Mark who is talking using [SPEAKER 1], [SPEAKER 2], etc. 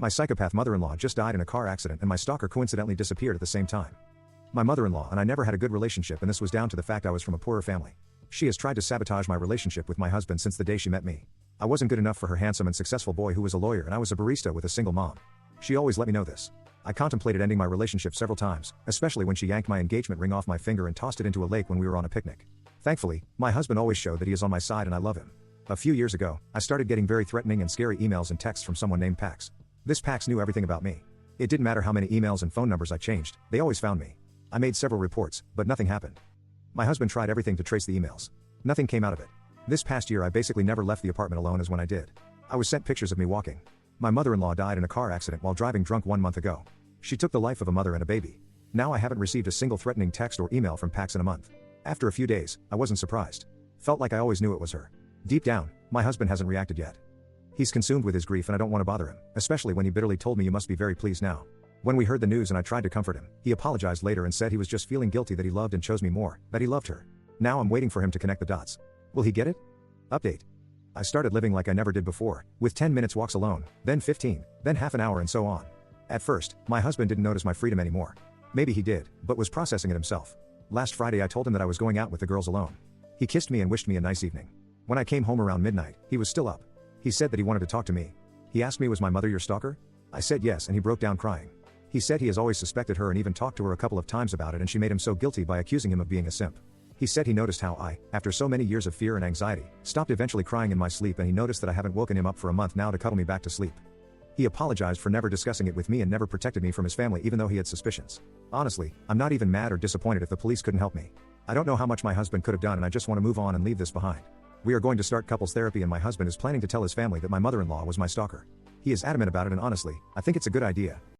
[SPEAKER 1] My psychopath mother-in-law just died in a car accident and my stalker coincidentally disappeared at the same time. My mother-in-law and I never had a good relationship, and this was down to the fact I was from a poorer family. She has tried to sabotage my relationship with my husband since the day she met me. I wasn't good enough for her handsome and successful boy who was a lawyer, and I was a barista with a single mom. She always let me know this. I contemplated ending my relationship several times, especially when she yanked my engagement ring off my finger and tossed it into a lake when we were on a picnic. Thankfully, my husband always showed that he is on my side and I love him. A few years ago, I started getting very threatening and scary emails and texts from someone named Pax. This Pax knew everything about me. It didn't matter how many emails and phone numbers I changed, they always found me. I made several reports, but nothing happened. My husband tried everything to trace the emails. Nothing came out of it. This past year I basically never left the apartment alone as when I did. I was sent pictures of me walking. My mother-in-law died in a car accident while driving drunk 1 month ago. She took the life of a mother and a baby. Now I haven't received a single threatening text or email from Pax in a month. After a few days, I wasn't surprised. Felt like I always knew it was her. Deep down, my husband hasn't reacted yet. He's consumed with his grief and I don't want to bother him, especially when he bitterly told me you must be very pleased now. When we heard the news and I tried to comfort him, he apologized later and said he was just feeling guilty that he loved and chose me more, that he loved her. Now I'm waiting for him to connect the dots. Will he get it? Update. I started living like I never did before, with 10 minutes walks alone, then 15, then half an hour and so on. At first, my husband didn't notice my freedom anymore. Maybe he did, but was processing it himself. Last Friday I told him that I was going out with the girls alone. He kissed me and wished me a nice evening. When I came home around midnight, he was still up. He said that he wanted to talk to me. He asked me, was my mother your stalker? I said yes, and he broke down crying. He said he has always suspected her and even talked to her a couple of times about it, and she made him so guilty by accusing him of being a simp. He said he noticed how I, after so many years of fear and anxiety, stopped eventually crying in my sleep, and he noticed that I haven't woken him up for a month now to cuddle me back to sleep. He apologized for never discussing it with me and never protected me from his family even though he had suspicions. Honestly, I'm not even mad or disappointed if the police couldn't help me. I don't know how much my husband could have done, and I just want to move on and leave this behind. We are going to start couples therapy, and my husband is planning to tell his family that my mother-in-law was my stalker. He is adamant about it, and honestly, I think it's a good idea.